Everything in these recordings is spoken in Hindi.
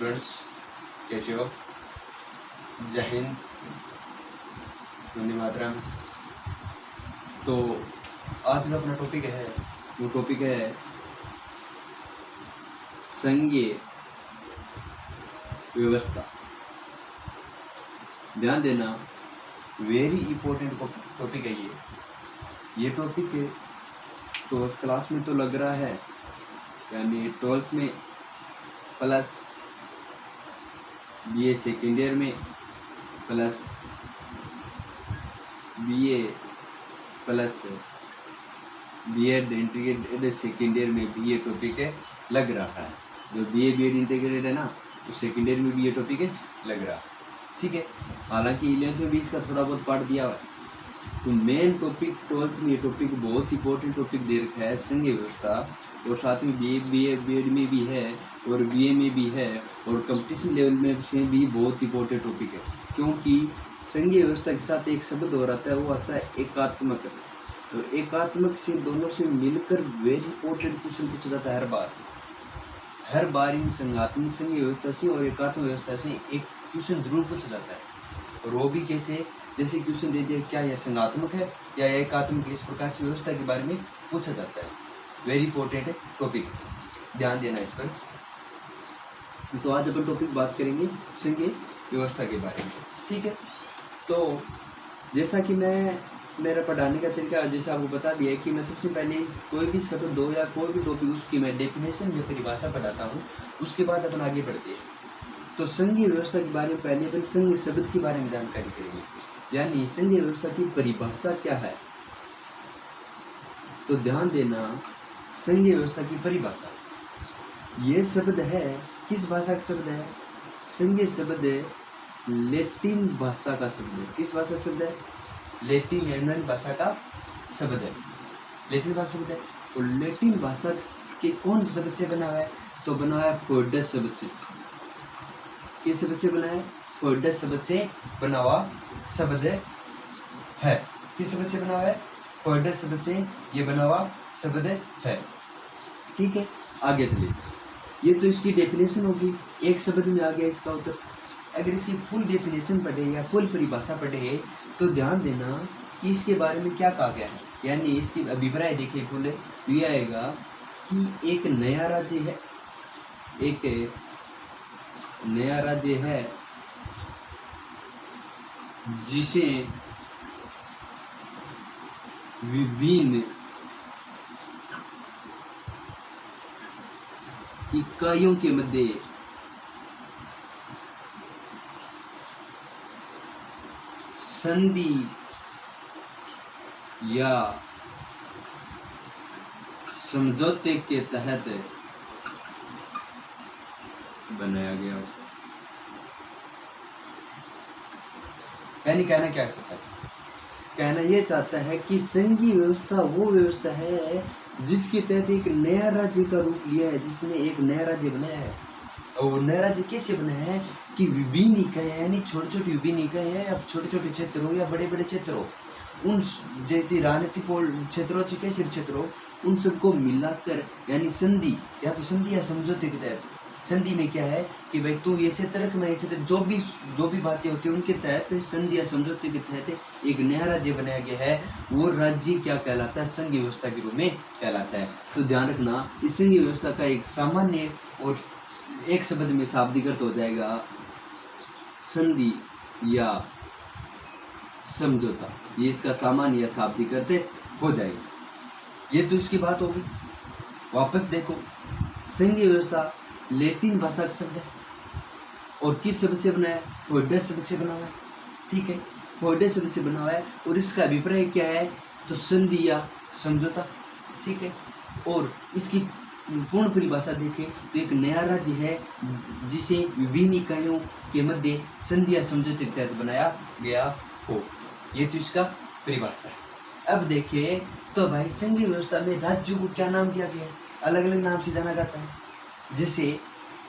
स्टूडेंट्स, कैसे हो? जय हिंद, वंदे मातरम। तो आज जो अपना टॉपिक है वो टॉपिक है संघीय व्यवस्था। ध्यान देना, वेरी इंपॉर्टेंट टॉपिक है ये टॉपिक तो क्लास में तो लग रहा है, यानी 12th में प्लस बीए सेकेंड ईयर में plus BA plus BEd integrated second year में भी ये टॉपिक है लग रहा है। जो बीए बीएड इंटीग्रेटेड है ना, उस सेकेंड ईयर में भी ये टॉपिक है लग रहा है, ठीक है। हालांकि 11th में भी इसका थोड़ा बहुत पार्ट दिया हुआ है। तो मेन टॉपिक 12th में ये टॉपिक बहुत इंपॉर्टेंट टॉपिक दे रखा है, संघीय व्यवस्था, और साथ में बीए बीएड में भी है और बीए में भी है, और कंपटीशन लेवल में से भी बहुत इंपॉर्टेंट टॉपिक है। क्योंकि संघीय व्यवस्था के साथ एक शब्द और आता है, वो आता है एकात्मक। तो एकात्मक से दोनों से मिलकर वेरी इंपॉर्टेंट क्वेश्चन पूछा जाता है हर बार इन संघात्मक संघीय व्यवस्था से और एकात्मक व्यवस्था से एक क्वेश्चन जरूर पूछा जाता है। और वो भी कैसे, जैसे क्वेश्चन दे दिया क्या यह संघात्मक है या एकात्मक, इस प्रकार से व्यवस्था के बारे में पूछा जाता है। वेरी इंपॉर्टेंट टॉपिक, ध्यान देना इस पर। तो आज अपन टॉपिक बात करेंगे संघीय व्यवस्था के बारे में, ठीक है। तो जैसा कि मेरा पढ़ाने का तरीका जैसे आपको बता दिया है कि मैं सबसे पहले कोई भी शब्द दो या कोई भी टॉपिक उसकी मैं डेफिनेशन या परिभाषा पढ़ाता हूँ, उसके बाद अपन आगे बढ़ते हैं। तो संघीय व्यवस्था के बारे में पहले अपन संघीय शब्द के बारे में जानकारी करेंगे, यानी संघीय व्यवस्था की परिभाषा क्या है। तो ध्यान देना, संघीय व्यवस्था की परिभाषा, ये शब्द है किस भाषा का शब्द है? संघीय शब्द लैटिन भाषा का शब्द है। किस भाषा का शब्द है? लैटिन यर्मन भाषा का शब्द है, लैटिन भाषा शब्द है। और लैटिन भाषा के कौन से शब्द से बना हुआ है? तो बना हुआ है फोइडस शब्द से। किस शब्द से बना है? फोइडस शब्द से बना हुआ शब्द है। किस शब्द से बना हुआ है? फोइडस शब्द से ये बना हुआ शब्द है, ठीक है। आगे चलिए, ये तो इसकी डेफिनेशन होगी, एक शब्द में आ गया इसका उत्तर। अगर इसकी फुल डेफिनेशन पढ़े या फुल परिभाषा पढ़े तो ध्यान देना कि इसके बारे में क्या कहा गया है, यानी इसकी अभिप्राय देखिए फुल, तो ये आएगा कि एक नया राज्य है, एक नया राज्य है जिसे विभिन्न इकाइयों के मध्य संधि या समझौते के तहत बनाया गया हो। यानी कहना क्या चाहता है? कहना यह चाहता है कि संघीय व्यवस्था वो व्यवस्था है जिसके तहत एक नया राज्य का रूप लिया है, जिसने एक नया राज्य बनाया है। और नया राज्य कैसे बना है कि विभिन्न इकाइयाँ, यानी छोटे छोटे विभिन्न इकाइयाँ हैं, अब छोटे छोटे क्षेत्र हो या बड़े बड़े क्षेत्र हो, उन जैसे राजनीतिक क्षेत्रों से कैसे क्षेत्र हो, उन सबको मिलाकर, यानी संधि या तो संधि या समझौते के तहत। संधि में क्या है कि भाई तू ये क्षेत्र रख, मैं ये क्षेत्र, जो भी बातें होती हैं उनके तहत संधि या समझौते के तहत एक नया राज्य बनाया गया है। वो राज्य क्या कहलाता है? संघीय व्यवस्था के रूप में कहलाता है। तो ध्यान रखना, इस संघीय व्यवस्था का एक सामान्य और एक शब्द में शाब्दिक अर्थ हो जाएगा संधि या समझौता। ये इसका सामान्य या शाब्दिक अर्थ हो जाएगा। ये तो इसकी बात होगी। वापस देखो, संघीय व्यवस्था लैटिन भाषा का शब्द है और किस शब्द से बना है? फोइडस शब्द से बना हुआ है, ठीक है। फोइडस शब्द से बना हुआ है और इसका अभिप्राय क्या है? तो संधि या समझौता, ठीक है। और इसकी पूर्ण परिभाषा देखें तो एक नया राज्य है जिसे विभिन्न इकाइयों के मध्य संधि या समझौते के तहत बनाया गया हो। ये तो इसका परिभाषा है। अब देखिए तो भाई संघीय व्यवस्था में राज्यों को क्या नाम दिया गया है? अलग अलग नाम से जाना जाता है। जैसे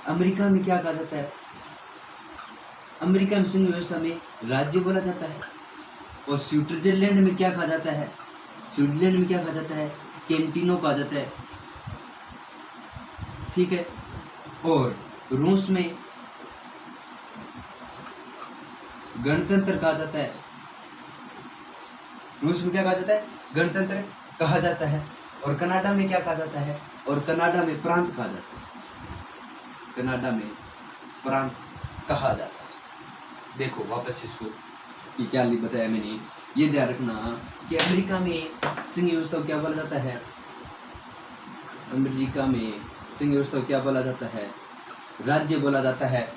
अमेरिका में क्या कहा जाता है? अमेरिका में संघीय व्यवस्था में राज्य बोला जाता है। और स्विट्जरलैंड में क्या कहा जाता है? स्विट्जरलैंड में क्या कहा जाता है? कैंटिनो कहा जाता है, ठीक है। और रूस में गणतंत्र कहा जाता है। रूस में क्या कहा जाता है? गणतंत्र कहा जाता है। और कनाडा में क्या कहा जाता है? और कनाडा में प्रांत कहा जाता है। कनाडा में प्रांत कहा जाता है। देखो वापस इसको कि क्या बताया मैंने, ये ध्यान रखना कि अमेरिका में संघीय व्यवस्था को क्या बोला जाता है? अमेरिका में संघीय व्यवस्था को क्या बोला जाता है? राज्य बोला जाता है।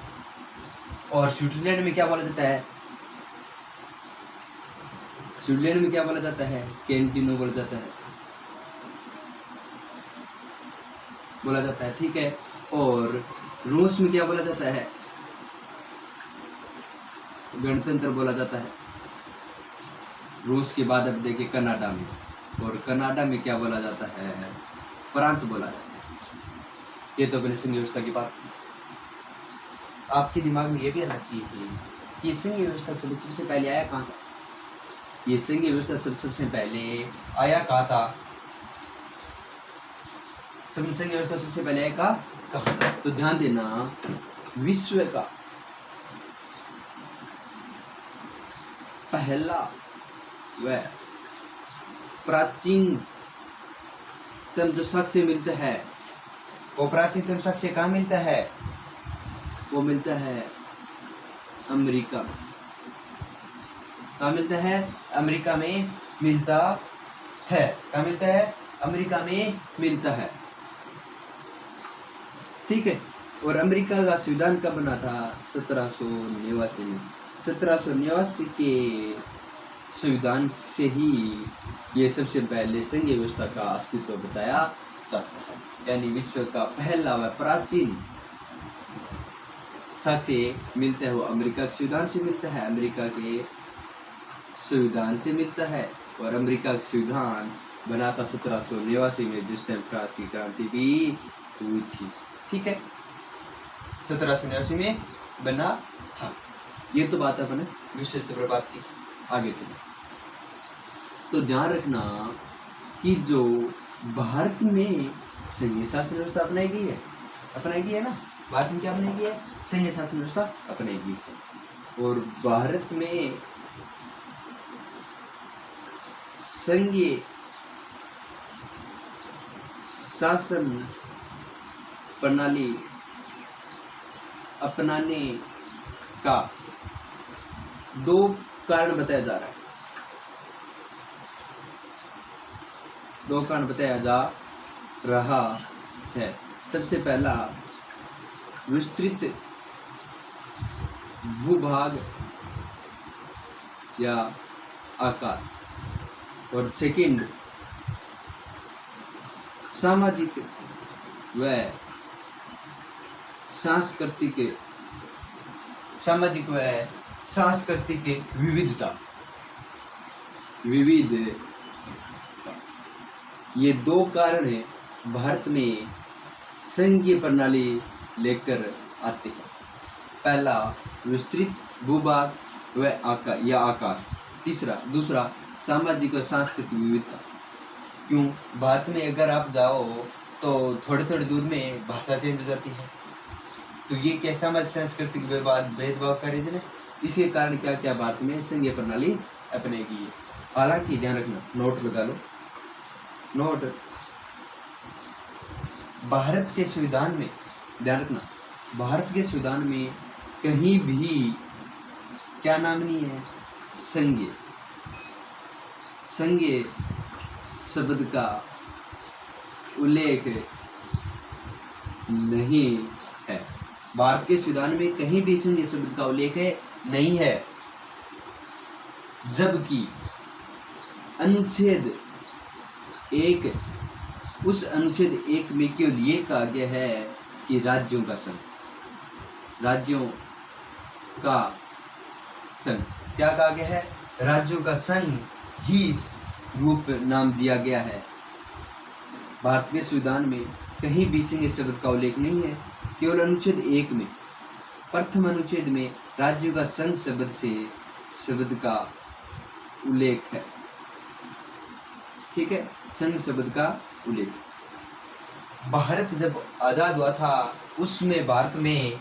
और स्विट्जरलैंड में क्या बोला जाता है? स्विट्जरलैंड में क्या बोला जाता है? कैंटिनो बोला जाता है, बोला जाता है, ठीक है। और रूस में क्या बोला जाता है? गणतंत्र बोला जाता है। रूस के बाद अब देखिए कनाडा में, और कनाडा में क्या बोला जाता है? प्रांत बोला जाता है। ये तो अपने संघीय व्यवस्था की बात की। आपके दिमाग में ये भी आना चाहिए कि संघीय व्यवस्था सबसे पहले आया कहाँ था? ये संघीय व्यवस्था सबसे पहले आया कहाँ था? संघीय व्यवस्था सबसे पहले आया कहाँ था? तो ध्यान देना, विश्व का पहला व प्राचीनतम जो साक्ष्य मिलता है, वो प्राचीनतम साक्ष्य कहाँ मिलता है? वो मिलता है अमेरिका में। कहाँ मिलता है? अमेरिका में मिलता है। कहाँ मिलता है? अमेरिका में मिलता है, ठीक है। और अमेरिका का संविधान कब बना था? 1789 में। 1789 के संविधान से ही ये सबसे पहले संघीय व्यवस्था का अस्तित्व बताया जाता है। यानी विश्व का पहला व प्राचीन साक्ष्य मिलता है वो अमेरिका के संविधान से मिलता है। अमेरिका के संविधान से मिलता है। और अमेरिका का संविधान बना था 1789 में, जिस टाइम फ्रांस की क्रांति भी हुई थी, ठीक है। 1789 में बना था। ये तो बात अपने विशिष्ट पर बात की। आगे चले तो ध्यान रखना कि जो भारत में संघीय शासन व्यवस्था अपनाई गई है ना, भारत में क्या अपनाई गई है? संघीय शासन व्यवस्था अपनाई गई है। और भारत में संघीय शासन प्रणाली अपनाने का दो कारण बताया जा रहा है। दो कारण बताया जा रहा है। सबसे पहला, विस्तृत भूभाग या आकार, और सेकंड, सामाजिक व सांस्कृतिक विविधता। ये दो कारण है भारत में संघीय प्रणाली लेकर आते हैं। पहला, विस्तृत भूभाग व आकार। दूसरा सामाजिक और सांस्कृतिक विविधता। क्यों? भारत में अगर आप जाओ तो थोड़े थोड़े दूर में भाषा चेंज हो जाती है, तो ये क्या सामाजिक सांस्कृतिक भेदभाव का रीजन है। इसी कारण क्या क्या भारत में संघीय प्रणाली अपनाई गई है। हालांकि ध्यान रखना, नोट लगा लो, नोट, भारत के संविधान में, ध्यान रखना, भारत के संविधान में कहीं भी क्या नाम नहीं है? संघीय शब्द का उल्लेख नहीं है। भारत के संविधान में कहीं भी संघीय शब्द का उल्लेख नहीं है। जबकि अनुच्छेद 1, उस अनुच्छेद 1 में केवल ये कहा गया है कि राज्यों का संघ क्या कहा गया है? राज्यों का संघ ही रूप नाम दिया गया है। भारत के संविधान में कहीं भी संघीय शब्द का उल्लेख नहीं है। केवल अनुच्छेद 1 में, प्रथम अनुच्छेद में राज्यों का संघ शब्द का उल्लेख है, ठीक है, संघ शब्द का उल्लेख। भारत जब आजाद हुआ था उसमें भारत में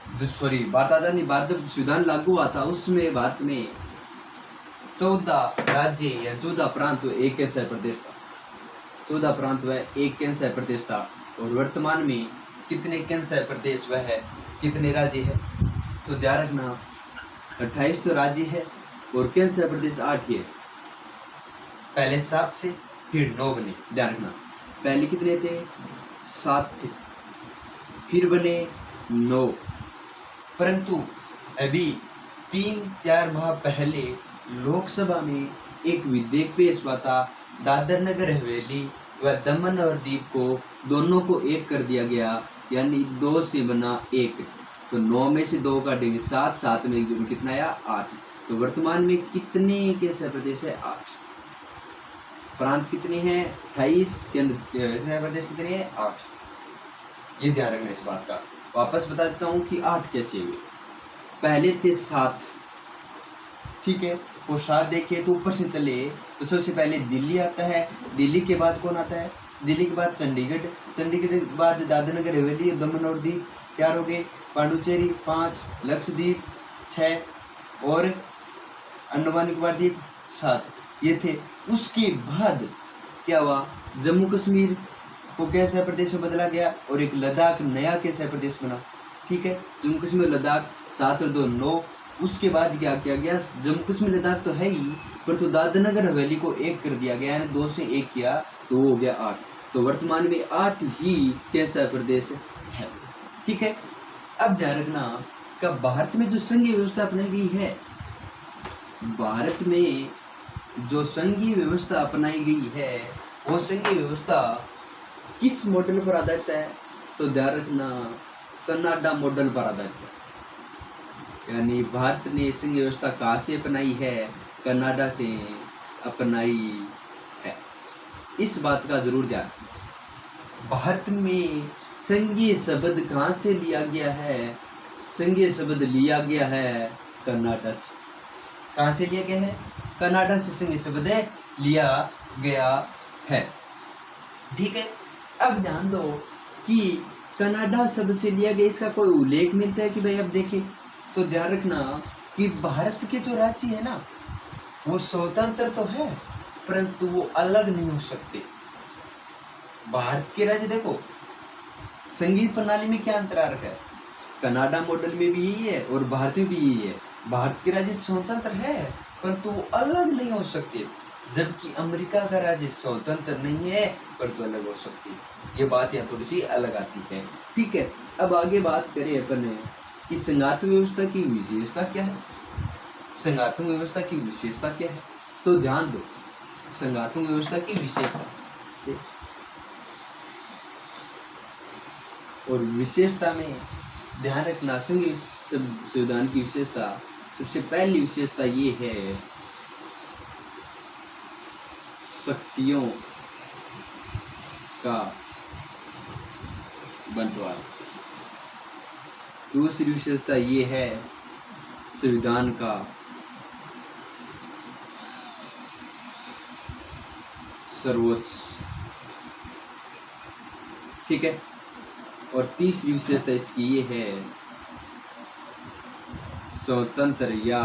भारत आजादी, भारत जब संविधान लागू हुआ था उसमें भारत में 14 राज्य या 14 प्रांत व एक केंद्र प्रदेश था। 14 प्रांत व एक केंद्र प्रदेश था। और वर्तमान में कितने केंद्र प्रदेश व है, कितने राज्य है? तो ध्यान रखना 28 तो राज्य है और केंद्र प्रदेश 8 ही है। पहले 7 से फिर 9 बने। ध्यान रखना, पहले कितने थे? 7 थे, फिर बने 9। परंतु अभी 3-4 माह पहले लोकसभा में एक विधेयक पेश हुआ था, दादर नगर हवेली व दमन और दीव को दोनों को एक कर दिया गया, यानी 2 से बना 1। तो 9 में से 2 काटेंगे 7, 7 में जो कितना आया? 8। तो वर्तमान में कितने केंद्र प्रदेश है? 8। प्रांत कितने हैं? 28। केंद्र प्रदेश कितने हैं? 8। ये ध्यान रखना इस बात का। वापस बता देता हूँ कि 8 कैसे हुए। पहले थे 7, ठीक है। वो 7 देखे तो ऊपर से चले तो सबसे पहले दिल्ली आता है, दिल्ली के बाद कौन आता है? दिल्ली के बाद चंडीगढ़, चंडीगढ़ के बाद दादर नगर हवेली, दमन और दीव 4 हो गए, पांडुचेरी 5, लक्षद्वीप 6 और अंडमान निकोबार द्वीप 7, ये थे। उसके बाद क्या हुआ? जम्मू कश्मीर को कैसा प्रदेश में बदला गया और एक लद्दाख नया कैसा प्रदेश बना, ठीक है। जम्मू कश्मीर लद्दाख 7 और 2 9। उसके बाद क्या किया गया? जम्मू कश्मीर लद्दाख तो है ही, पर तो दादर नगर हवेली को 1 कर दिया गया, यानी 2 से 1 किया तो वो हो गया 8। तो वर्तमान में 8 ही कैसा प्रदेश है, ठीक है। अब ध्यान रखना कि भारत में जो संघीय व्यवस्था अपनाई गई है, भारत में जो संघीय व्यवस्था अपनाई गई है वो संघीय व्यवस्था किस मॉडल पर आधारित है? तो ध्यान रखना कनाडा मॉडल पर आधारित है। यानी भारत ने संघीय व्यवस्था कहाँ से अपनाई है? कनाडा से अपनाई है। इस बात का जरूर ध्यान। भारत में संघीय शब्द कहाँ से लिया गया है? संघीय शब्द लिया गया है कनाडा से। कहाँ से लिया गया है? कनाडा से संघीय शब्द लिया गया है, ठीक है। अब ध्यान दो कि कनाडा शब्द से लिया गया, इसका कोई उल्लेख मिलता है कि भाई अब देखें तो ध्यान रखना कि भारत के जो राज्य है ना वो स्वतंत्र तो है परंतु वो अलग नहीं हो सकते। भारत के राज्य देखो संघीय प्रणाली में क्या अंतराल है? कनाडा मॉडल में भी यही है और भारत में भी यही है। भारत के राज्य स्वतंत्र है परंतु वो अलग नहीं हो सकते, जबकि अमेरिका का राज्य स्वतंत्र नहीं है परंतु अलग हो सकती है। ये बात यहाँ थोड़ी सी अलग आती है, ठीक है। अब आगे बात करें अपन कि संघात्मक व्यवस्था की विशेषता क्या है? संघात्मक व्यवस्था की विशेषता क्या है? तो ध्यान दो संघात्मक व्यवस्था की विशेषता और विशेषता में ध्यान रखना संघीय संविधान की विशेषता, सबसे पहली विशेषता ये है शक्तियों का बंटवारा। दूसरी विशेषता ये है संविधान का सर्वोच्च, ठीक है। और तीसरी विशेषता इसकी ये है स्वतंत्र या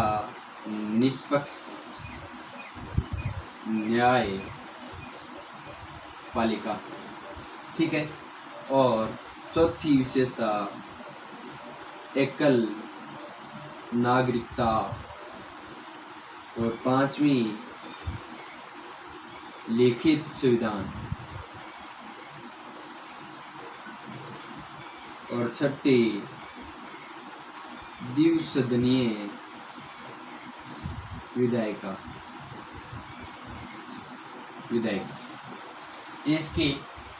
निष्पक्ष न्याय पालिका, ठीक है। और चौथी विशेषता एकल नागरिकता और पांचवी लिखित संविधान और छठी द्विसदनीय विधायिका। इसकी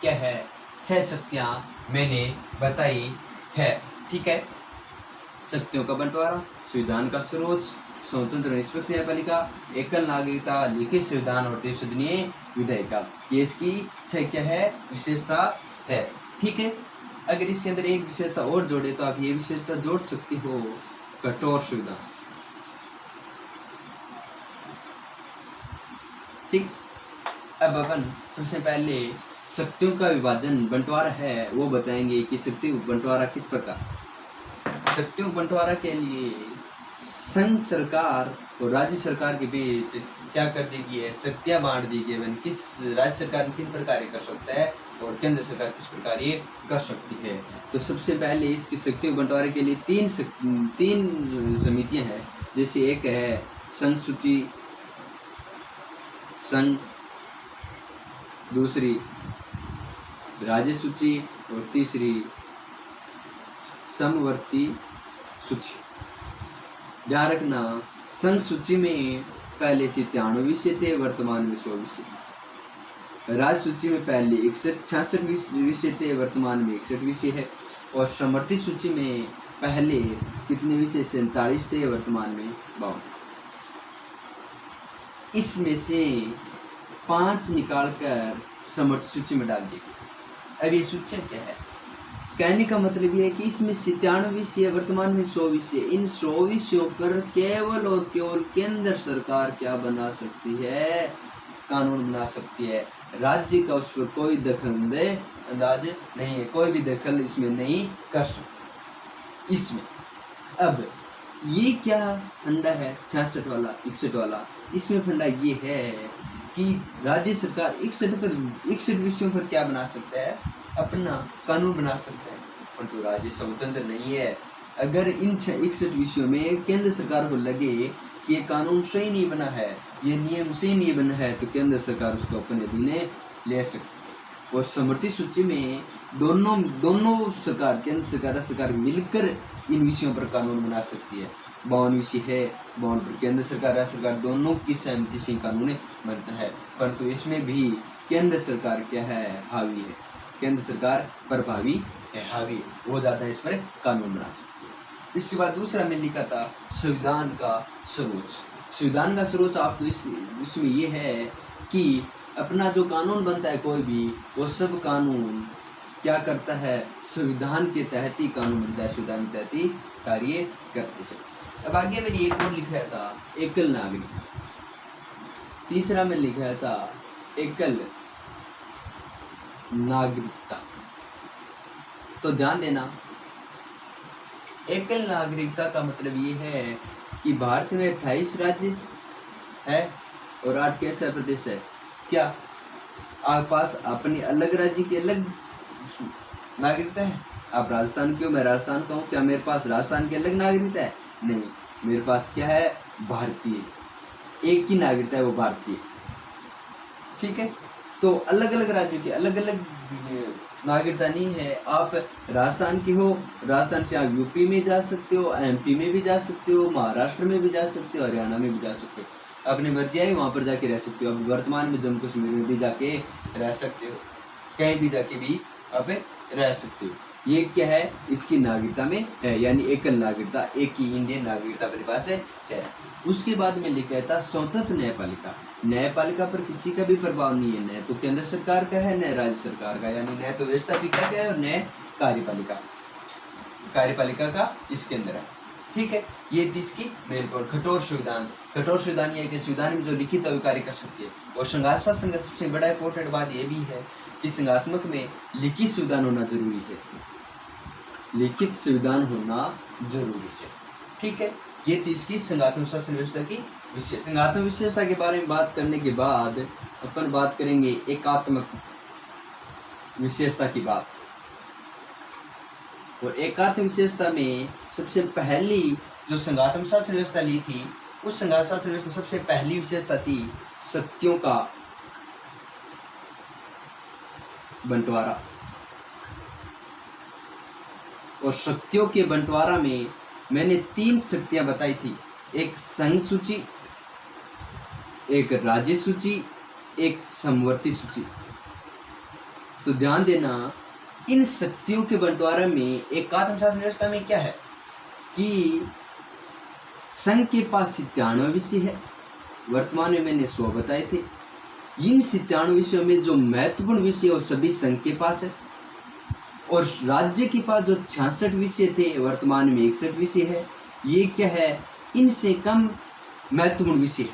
क्या है 6 शक्तियां मैंने बताई है, ठीक है। शक्तियों का बंटवारा, संविधान का सर्वोच्च, स्वतंत्र निष्पक्ष न्यायपालिका, एकल नागरिकता, लिखित संविधान और द्विसदनीय विधायिका। ये इसकी 6 क्या है विशेषता है, ठीक है। अगर इसके अंदर एक विशेषता और जोड़े तो आप ये विशेषता जोड़ सकते हो कठोर संविधान, ठीक। अब अपन सबसे पहले शक्तियों का विभाजन बंटवारा है वो बताएंगे कि शक्ति बंटवारा किस प्रकार। शक्तियों बंटवारा के लिए संघ सरकार और राज्य सरकार के बीच क्या कर दी गई है, शक्तियां बांट दी गई है। किस राज्य सरकार किन प्रकार कर सकता है और केंद्र सरकार किस प्रकार ये कर सकती है। तो सबसे पहले इसकी शक्तियों बंटवारे के लिए तीन समितियां हैं। जैसे एक है संघ सूची संघ, दूसरी राज्य सूची और तीसरी समवर्ती सूची। ध्यान रखना, संघ सूची में पहले 93 विषय थे, वर्तमान में 100 विषय। राज्य सूची में पहले 66 विषय थे, वर्तमान में 61 विषय है। और समवर्ती सूची में पहले कितने विषय? 47 थे, वर्तमान में 52। इसमें से 5 निकालकर समवर्ती सूची में डाल दिए। अब ये सूची क्या है? कहने का मतलब ये है कि इसमें 97 विषय, वर्तमान में 100 विषय। इन 100 विषयों पर केवल और केवल केंद्र सरकार क्या बना सकती है? कानून बना सकती है। राज्य का उस पर कोई दखल अंदाज नहीं है, कोई भी दखल इसमें नहीं कर सकती। इसमें अब ये क्या फंडा है 66 वाला 61 वाला? इसमें फंडा ये है कि राज्य सरकार 61 विषयों पर क्या बना सकता है? अपना कानून बना सकता है, परंतु राज्य स्वतंत्र नहीं है। अगर इन 61 विषयों में केंद्र सरकार को लगे कि ये कानून सही नहीं बना है, ये नियम सही नहीं बना है, तो केंद्र सरकार उसको अपने अधीन ले सकती है। और समवर्ती सूची में दोनों सरकार, केंद्र सरकार राज्य सरकार मिलकर इन विषयों पर कानून बना सकती है। 52 विषय है, 52 पर केंद्र सरकार राज्य सरकार दोनों की सहमति से कानून बनता है। परंतु इसमें भी केंद्र सरकार क्या है? हावी है। केंद्र सरकार प्रभावी है, हावी है, वो ज़्यादा इस पर कानून बना सकती है। इसके बाद दूसरा में लिखा था संविधान का सर्वोच्च। संविधान का सर्वोच्च आपको इसमें ये है कि अपना जो कानून बनता है कोई भी, वो सब कानून क्या करता है? संविधान के तहत ही कानून बनता है, संविधान के तहत ही कार्य करते हैं। अब आगे मैंने एक और लिखा था एकल नागरिक। तीसरा में लिखा था एकल नागरिकता। तो ध्यान देना, एकल नागरिकता का मतलब ये है कि भारत में 28 राज्य है और 8 कैसा प्रदेश है। क्या आपके पास अपनी अलग राज्य की अलग नागरिकता है? आप राजस्थान के हो, मैं राजस्थान का हूँ, क्या मेरे पास राजस्थान की अलग नागरिकता है? नहीं, मेरे पास क्या है? भारतीय, एक ही नागरिकता है, वो भारतीय। ठीक है, तो अलग अलग राज्यों की अलग अलग नागरिकता नहीं है। आप राजस्थान के हो, राजस्थान से आप यूपी में जा सकते हो, एमपी में भी जा सकते हो, महाराष्ट्र में भी जा सकते हो, हरियाणा में भी जा सकते हो। अपनी मर्जी आई वहाँ पर जाके रह सकते हो। अब वर्तमान में जम्मू कश्मीर में भी जाके रह सकते हो, कहीं भी जाके भी आप रह सकते हो। ये क्या है? इसकी नागरिकता में है, यानी एकल नागरिकता, एक ही इंडियन नागरिकता अपने पास है। उसके बाद में लिखा था स्वतंत्र न्यायपालिका। न्यायपालिका पर किसी का भी प्रभाव नहीं है, न तो केंद्र सरकार का है न राज्य सरकार का, यानी न तो व्यवस्थापिका का है और न कार्यपालिका का इसके अंदर है। ठीक है, ये थी इसकी मेन पॉइंट। कठोर संविधान। कठोर संविधान ये है कि संविधान में जो लिखित है वो कार्य कर सकती है। और संघात्मक संघर्ष सबसे बड़ा इंपॉर्टेंट बात ये भी है कि संघात्मक में लिखित संविधान होना जरूरी है, लिखित संविधान होना जरूरी है। ठीक है, ये थी इसकी संघात्मक शासन व्यवस्था की विशेषता। संघात्मक विशेषता के बारे में बात करने के बाद अपन बात करेंगे एकात्मक विशेषता की बात। और एकात्मक विशेषता में सबसे पहली जो संघात्मक शासन व्यवस्था ली थी, उस संघात्मक शासन व्यवस्था सबसे पहली विशेषता थी शक्तियों का बंटवारा। और शक्तियों के बंटवारा में मैंने 3 शक्तियां बताई थी, एक संघ सूची, एक राज्य सूची, एक समवर्ती सूची। तो ध्यान देना, इन शक्तियों के बंटवारे में एकात्म शासन व्यवस्था में क्या है कि संघ के पास 97 विषय है, वर्तमान में मैंने 100 बताए थे। इन 97 विषयों में जो महत्वपूर्ण विषय वो सभी संघ के पास है, और राज्य के पास जो 66 विषय थे, वर्तमान में 61 विषय है। ये क्या है? इनसे कम महत्वपूर्ण विषय।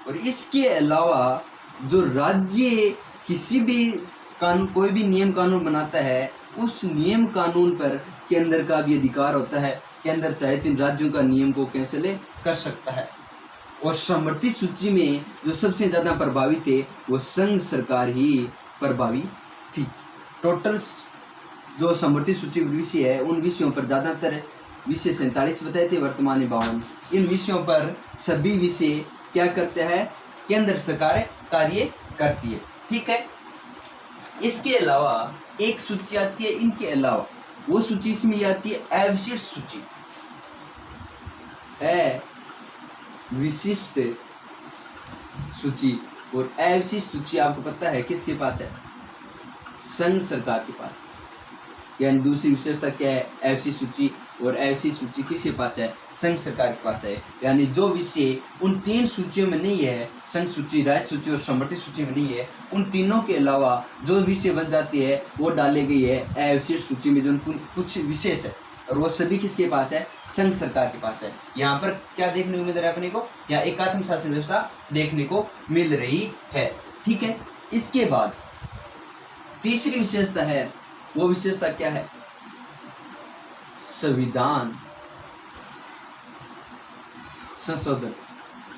और इसके अलावा जो राज्य किसी भी कानून, कोई भी नियम कानून बनाता है, उस नियम कानून पर केंद्र का भी अधिकार होता है, केंद्र चाहे तो इन राज्यों का नियम को कैंसिल कर सकता है। और समवर्ती सूची में जो सबसे ज्यादा प्रभावी थे वो संघ सरकार ही प्रभावी थी। टोटल जो समवर्ती सूची विषय है उन विषयों पर ज्यादातर विषय 47 बताए थे, वर्तमान में 52। इन विषयों पर सभी विषय क्या करते हैं, केंद्र सरकार कार्य करती है। ठीक है, इसके अलावा एक सूची आती है, इनके अलावा वो सूची इसमें आती है अविशिष्ट सूची। विशिष्ट सूची और अविशिष्ट सूची आपको पता है किसके पास है, संघ सरकार के पास। यानी दूसरी विशेषता क्या है, अविशिष्ट सूची और अविशिष्ट सूची किसके पास है, संघ सरकार के पास है। यानी जो विषय उन 3 सूचियों में नहीं है, संघ सूची, राज्य सूची और समवर्ती सूची में नहीं है, उन तीनों के अलावा जो विषय बन जाती है वो डाले गई है अविशिष्ट सूची में, जो कुछ विशेष है और वो सभी किसके पास है, संघ सरकार के पास है। यहाँ पर क्या देखने को मिल रहा है अपने को, यहाँ एकात्म शासन व्यवस्था देखने को मिल रही है। ठीक है, इसके बाद तीसरी विशेषता है, वो विशेषता क्या है, संविधान संशोधन।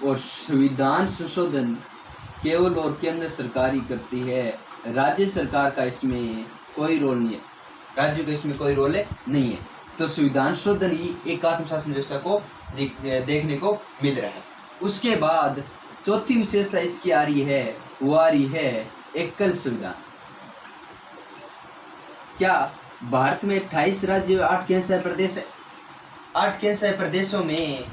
और संविधान संशोधन केवल और केंद्र सरकार ही करती है, राज्य सरकार का इसमें कोई रोल नहीं है, राज्य का इसमें कोई रोल नहीं है। तो संविधान संशोधन ही एकात्म शासन व्यवस्था को देखने को मिल रहा है। उसके बाद चौथी विशेषता इसकी आ रही है, वो आ रही है एकल संविधान। क्या भारत में 28 राज्य 8 केंद्र प्रदेश है, 8 केंद्र प्रदेशों में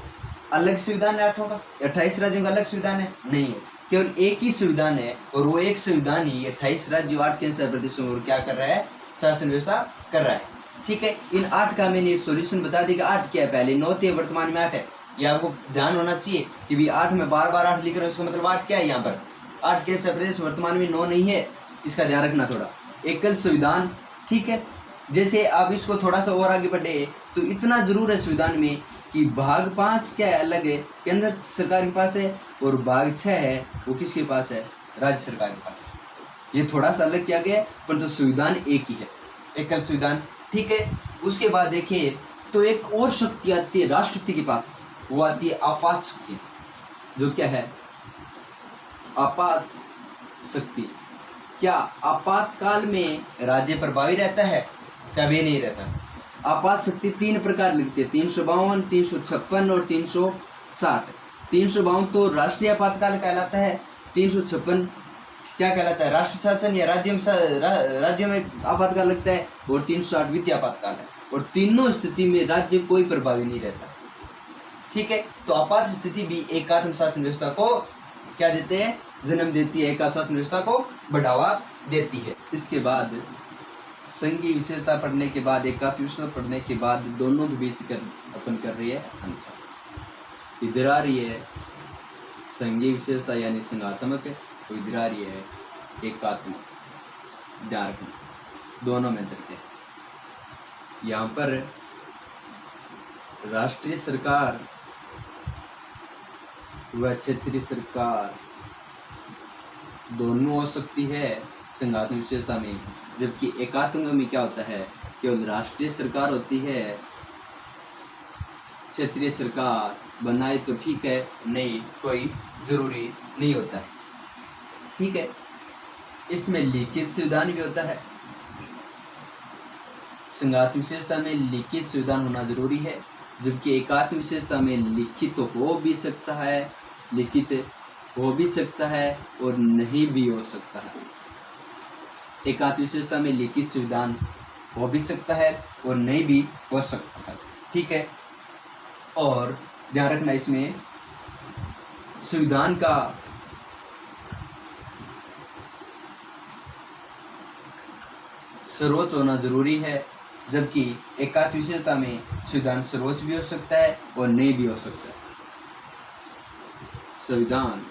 अलग संविधान है 8 का, 28 राज्यों का अलग संविधान है, नहीं है, केवल एक ही संविधान है और वो एक संविधान ही 28 राज्यों 8 केंद्र प्रदेशों में क्या कर रहा है, शासन व्यवस्था कर रहा है। ठीक है, इन 8 का मैंने सॉल्यूशन बता दिया। 8 क्या है, पहले 9 थे, वर्तमान में 8 है। ये आपको ध्यान होना चाहिए कि भी 8 में बार बार 8 लिख रहे हैं, उसका मतलब 8 क्या है, यहाँ पर 8 केंद्र प्रदेश, वर्तमान में 9 नहीं है, इसका ध्यान रखना थोड़ा। एकल संविधान, ठीक है, जैसे आप इसको थोड़ा सा और आगे बढ़े तो इतना जरूर है संविधान में कि भाग 5 क्या है, अलग है, केंद्र सरकार के पास है, और भाग 6 है वो किसके पास है, राज्य सरकार के पास है। ये थोड़ा सा अलग किया गया है, परंतु संविधान एक ही है, एकल संविधान। ठीक है, उसके बाद देखिए तो एक और शक्ति आती है राष्ट्रपति के पास, वो आती है आपात शक्ति। जो क्या है, आपात शक्ति। क्या आपातकाल में राज्य प्रभावी रहता है, कभी नहीं रहता। आपात शक्ति 3 प्रकार लिखते हैं, 352, 356 और 360। 352 तो राष्ट्रीय आपातकाल कहलाता है, 356 क्या कहलाता है, राष्ट्र शासन या राज्यों में आपातकाल लगता है, और 360 वित्तीय आपातकाल है। और तीनों स्थिति में राज्य कोई प्रभावी नहीं रहता। ठीक है, तो आपात स्थिति भी एकात्म शासन व्यवस्था को क्या देते हैं, जन्म देती है, एकात्म शासन व्यवस्था को बढ़ावा देती है। इसके बाद संघीय विशेषता पढ़ने के बाद, एकात्म विशेषता पढ़ने के बाद दोनों के बीच अपन कर रही है अंतर। इधर आ रही है संघीय विशेषता यानी संघात्मक, तो इधर आ रही है एकात्मक। ध्यान रखना, दोनों में अंतर है। यहाँ पर राष्ट्रीय सरकार व क्षेत्रीय सरकार दोनों हो सकती है संघात्मक विशेषता में, जबकि एकात्मक में क्या होता है, केवल राष्ट्रीय सरकार होती है, क्षेत्रीय सरकार बनाए तो ठीक है, नहीं कोई जरूरी नहीं होता है। ठीक है, इसमें लिखित संविधान भी होता है। संघात्मक विशेषता में लिखित संविधान होना जरूरी है, जबकि एकात्म विशेषता में लिखित हो भी सकता है, लिखित हो भी सकता है और नहीं भी हो सकता है। एकात्म विशेषता में लिखित संविधान हो भी सकता है और नहीं भी हो सकता है। ठीक है, और ध्यान रखना इसमें संविधान का सर्वोच्च होना जरूरी है, जबकि एकात्म विशेषता में संविधान सर्वोच्च भी हो सकता है और नहीं भी हो सकता है। संविधान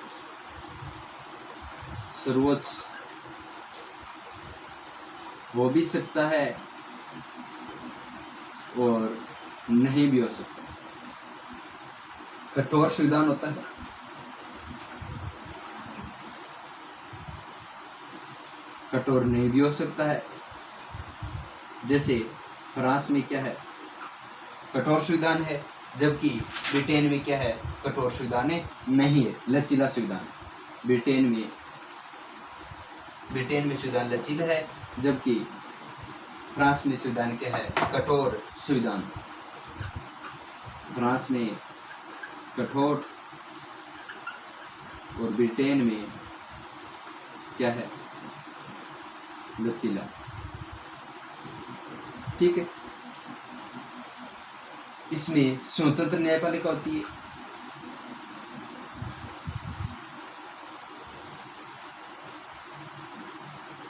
सर्वोच्च हो भी सकता है और नहीं भी हो सकता। कठोर संविधान होता है, कठोर नहीं भी हो सकता है। जैसे फ्रांस में क्या है, कठोर संविधान है, जबकि ब्रिटेन में क्या है, कठोर संविधान नहीं है, लचीला संविधान। ब्रिटेन में संविधान लचीला है, जबकि फ्रांस में संविधान क्या है, कठोर संविधान। फ्रांस में कठोर और ब्रिटेन में क्या है, लचीला। ठीक है। इसमें स्वतंत्र न्यायपालिका होती है,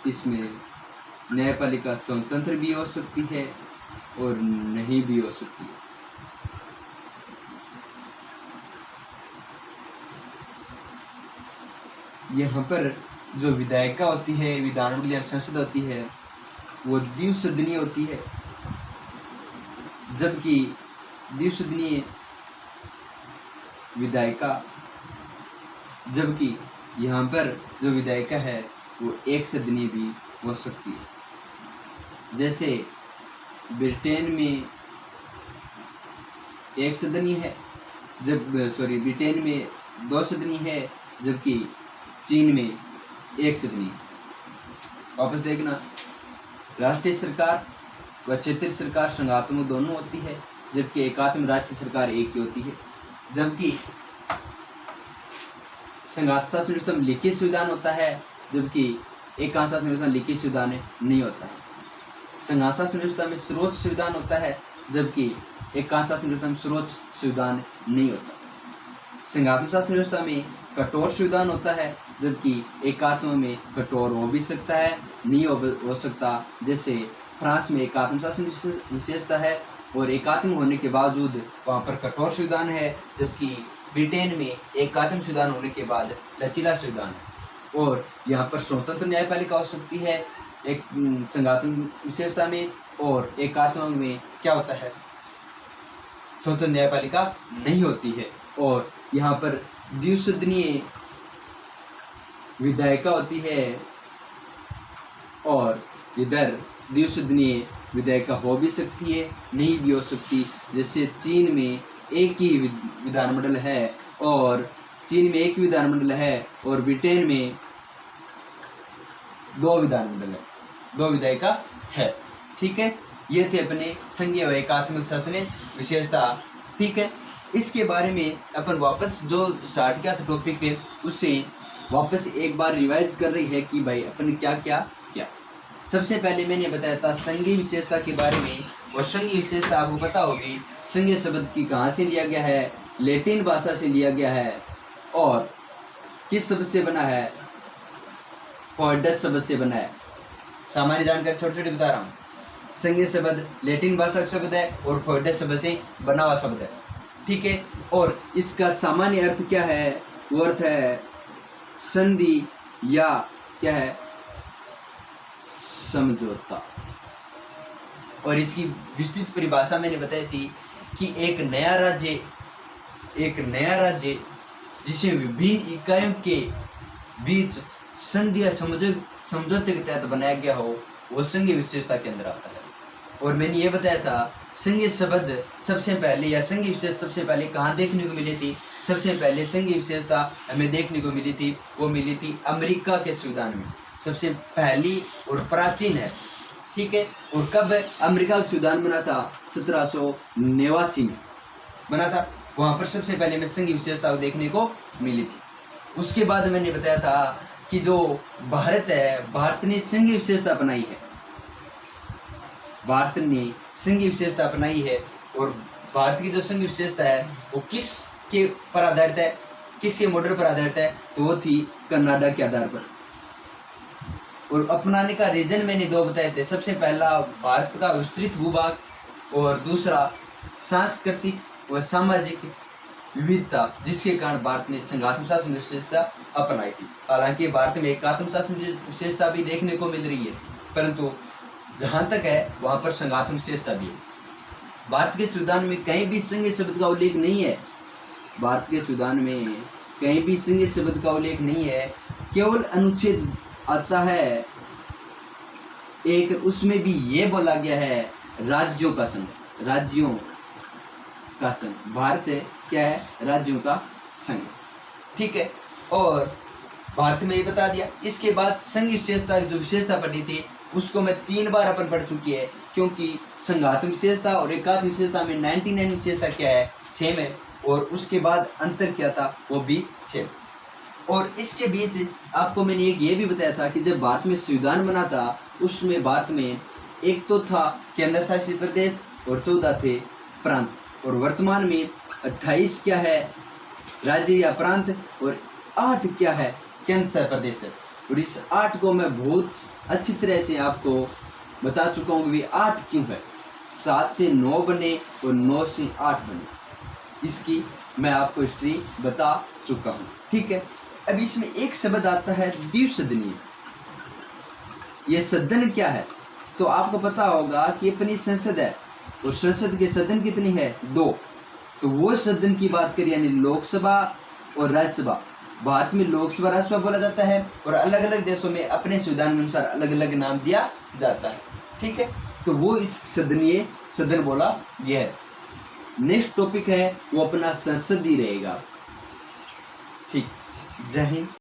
इसमें न्यायपालिका स्वतंत्र भी हो सकती है और नहीं भी हो सकती है। यहाँ पर जो विधायिका होती है, विधानमंडलीय संसद होती है, वो द्विसदनीय होती है, जबकि द्विसदनीय विधायिका, जबकि यहाँ पर जो विधायिका है वो एक सदनीय भी हो सकती है। जैसे ब्रिटेन में एक सदनीय है, ब्रिटेन में दो सदनीय है, जबकि चीन में एक सदनीय। वापस देखना, राष्ट्रीय सरकार व क्षेत्रीय सरकार संघात्मक दोनों होती है, जबकि एकात्म राष्ट्रीय सरकार एक ही होती है। जबकि संघात्मक शासन व्यवस्था में लिखित संविधान होता है, जबकि एकांश शासन व्यवस्था में लिखित संविधान नहीं होता है। संघात्मक शासन व्यवस्था में सर्वोच्च संविधान होता है, जबकि एकांश शासन व्यवस्था में सर्वोच्च संविधान नहीं होता। संघात्मक शासन व्यवस्था में कठोर संविधान होता है, जबकि एकात्म में कठोर हो भी सकता है, नहीं हो सकता। जैसे फ्रांस में एकात्म शासन विशेषता है और एकात्म होने के बावजूद वहाँ पर कठोर संविधान है, जबकि ब्रिटेन में एकात्म संविधान होने के बाद लचीला संविधान है। और यहाँ पर स्वतंत्र न्यायपालिका हो सकती है एक संघात्मक विशेषता में, और एकात्म में क्या होता है, स्वतंत्र न्यायपालिका नहीं होती है। और यहाँ पर द्विसदनीय विधायिका होती है, और इधर द्विसदनीय विधायिका हो भी सकती है, नहीं भी हो सकती। जैसे चीन में एक ही विधानमंडल है, और ब्रिटेन में दो विधानमंडल है, दो विधायिका है। ठीक है, ये थे अपने संघीय व एकात्मक शासन विशेषता। ठीक है, इसके बारे में अपन वापस जो स्टार्ट किया था टॉपिक पे, उससे वापस एक बार रिवाइज कर रही है कि भाई अपन क्या क्या किया। सबसे पहले मैंने बताया था संघीय विशेषता के बारे में, और संघीय विशेषता आपको पता होगी संघीय शब्द की कहाँ से लिया गया है, लैटिन भाषा से लिया गया है, और किस शब्द से बना है, फोइडस शब्द से बना है। सामान्य जानकारी छोटे छोटे बता रहा हूँ। संघीय शब्द लैटिन भाषा का शब्द है और फोइडस शब्द से बना हुआ शब्द है। ठीक है, और इसका सामान्य अर्थ क्या है, वो अर्थ है संधि या क्या है, समझौता। और इसकी विस्तृत परिभाषा मैंने बताई थी कि एक नया राज्य जिसे विभिन्न इकाइयों के बीच संधि या समझौते के तहत बनाया गया हो, वो संघीय विशेषता के अंदर आता है। और मैंने ये बताया था संघीय शब्द सबसे पहले या संघीय विशेषता सबसे पहले कहाँ देखने को मिली थी। सबसे पहले संघीय विशेषता हमें देखने को मिली थी, वो मिली थी अमेरिका के संविधान में, सबसे पहली और प्राचीन है। ठीक है, और कब अमेरिका का संविधान बना था, 1789 में बना था। वहाँ पर सबसे पहले में संघीय विशेषता देखने को मिली थी। उसके बाद मैंने बताया था कि जो भारत है, भारत ने संघीय विशेषता अपनाई है, भारत ने संघीय विशेषता अपनाई है। और भारत की जो संघीय विशेषता है वो किसके पर आधारित है, किसके मॉडल पर आधारित है, तो वो थी कनाडा के आधार पर। और अपनाने का रीजन मैंने दो बताए थे, सबसे पहला भारत का विस्तृत भूभाग, और दूसरा सांस्कृतिक व सामाजिक विविधता, जिसके कारण भारत ने संघात्मक शासन विशेषता अपनाई थी। हालांकि भारत में एकात्म शासन विशेषता भी देखने को मिल रही है, परंतु जहाँ तक है वहाँ पर संघात्मक विशेषता भी है। भारत के संविधान में कहीं भी संघीय शब्द का उल्लेख नहीं है, भारत के संविधान में कहीं भी संघीय शब्द का उल्लेख नहीं है। केवल अनुच्छेद आता है एक, उसमें भी ये बोला गया है राज्यों का संघ, राज्यों का संघ, भारत क्या है, राज्यों का संघ, ठीक है। और भारत में ये बता दिया। इसके बाद संघ विशेषता, जो विशेषता पढ़ी थी उसको मैं 3 बार अपन पढ़ चुकी है, क्योंकि संघात्मक विशेषता और एकात्मक विशेषता में 99 विशेषता क्या है, सेम है, और उसके बाद अंतर क्या था वो भी सेम। और इसके बीच आपको मैंने एक ये भी बताया था कि जब भारत में संविधान बना था उसमें भारत में एक तो था केंद्र शासित प्रदेश और 14 थे प्रांत, और वर्तमान में 28 क्या है राज्य या प्रांत और 8 क्या है केंद्र शासित प्रदेश है। और इस 8 को मैं बहुत अच्छी तरह से आपको बता चुका हूँ कि 8 क्यों है, 7 से 9 बने और 9 से 8 बने, इसकी मैं आपको हिस्ट्री बता चुका हूँ, ठीक है। अब इसमें एक शब्द आता है द्विसदनीय। ये सदन क्या है, तो आपको पता होगा कि अपनी संसद है और संसद के सदन कितनी है, 2। तो वो सदन की बात करें, यानी लोकसभा और राज्यसभा। भारत में लोकसभा राज्यसभा बोला जाता है और अलग अलग देशों में अपने संविधान अनुसार अलग अलग नाम दिया जाता है, ठीक है। तो वो इस सदनीय सदन बोला गया है। नेक्स्ट टॉपिक है वो अपना संसदीय रहेगा, ठीक। जय हिंद।